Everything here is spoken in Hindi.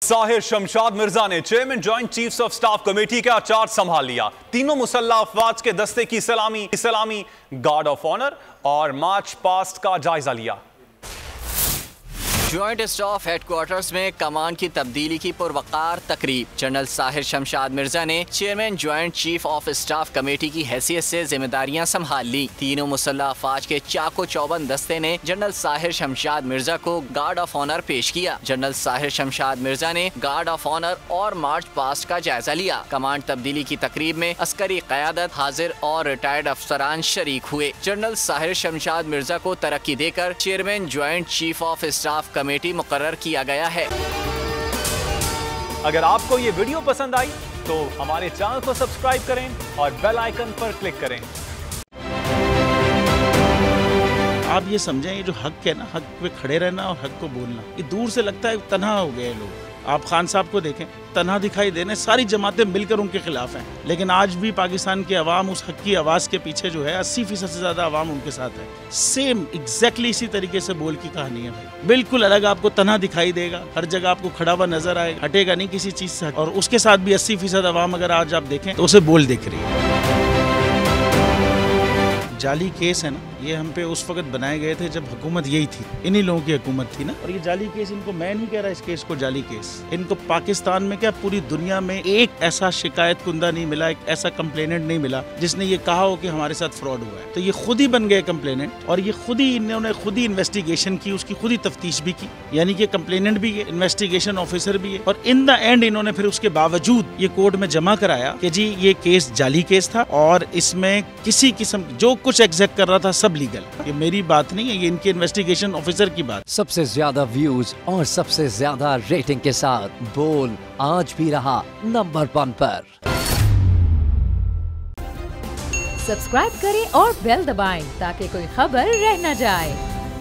साहिर शमशाद मिर्जा ने chairman joint chiefs of staff committee का चार्ज संभाल लिया। तीनों मुसल्लह अफवाज के दस्ते की सलामी, गार्ड ऑफ ऑनर और मार्च पास्ट का जायजा लिया। जॉइंट स्टाफ हेडक्वार्टर्स में कमान की तब्दीली की पुरवकार तकरीब। जनरल साहिर शमशाद मिर्जा ने chairman joint chief of staff committee की हैसियत से जिम्मेदारियां संभाल ली। तीनों मुसल्लह अफवाज के चाको चौबंद दस्ते ने जनरल साहिर शमशाद मिर्जा को गार्ड ऑफ ऑनर पेश किया। जनरल साहिर शमशाद मिर्जा ने गार्ड ऑफ ऑनर और मार्च पास्ट का जायजा लिया। कमांड तब्दीली की तकरीब में अस्करी क़यादत, हाजिर और रिटायर्ड अफसरान शरीक हुए। जनरल साहिर शमशाद मिर्जा को तरक्की देकर chairman joint chief of staff committee मुकर्रर किया गया है। अगर आपको ये वीडियो पसंद आई तो हमारे चैनल को सब्सक्राइब करें और बेल आइकन पर क्लिक करें। आप ये समझें, ये जो हक है ना, हक पे खड़े रहना और हक को बोलना, ये दूर से लगता है तन्हा हो गए लोग। आप खान साहब को देखें, तन्हा दिखाई देने, सारी जमातें मिलकर उनके खिलाफ हैं, लेकिन आज भी पाकिस्तान की आवाम उस हक की आवाज़ के पीछे जो है 80% से ज़्यादा आवाम उनके साथ है। सेम एग्जैक्टली इसी तरीके से बोल की कहानी है भाई। बिल्कुल अलग आपको तन्हा दिखाई देगा, हर जगह आपको खड़ा हुआ नजर आएगा, हटेगा नहीं किसी चीज़ से। और उसके साथ भी 80% आवाम अगर आज आप देखें तो उसे बोल दिख रही है। जाली केस है ना, ये हम पे उस वक्त बनाए गए थे जब हुकूमत यही थी, इन्हीं लोगों की हुकूमत थी ना। और ये जाली केस, इनको मैं नहीं कह रहा इस केस को जाली केस, इनको पाकिस्तान में क्या पूरी दुनिया में एक ऐसा शिकायत कुंदा नहीं मिला, एक ऐसा कंप्लेनेंट नहीं मिला जिसने ये कहा हो कि हमारे साथ फ्रॉड हुआ है। तो ये खुद ही बन गए कंप्लेनेंट और ये खुद ही इन्होंने खुद ही इन्वेस्टिगेशन की, उसकी खुद ही तफ्तीश भी की, यानी कि कंप्लेनेंट भी है, इन्वेस्टिगेशन ऑफिसर भी है। और इन द एंड इन्होंने फिर उसके बावजूद ये कोर्ट में जमा कराया कि जी ये केस जाली केस था और इसमें किसी किस्म जो कुछ एग्जैक्ट कर रहा था सब लीगल। ये मेरी बात नहीं है, ये इनके इन्वेस्टिगेशन ऑफिसर की बात। सबसे ज्यादा व्यूज और सबसे ज्यादा रेटिंग के साथ बोल आज भी रहा नंबर 1 पर। सब्सक्राइब करें और बेल दबाएं ताकि कोई खबर रह न जाए।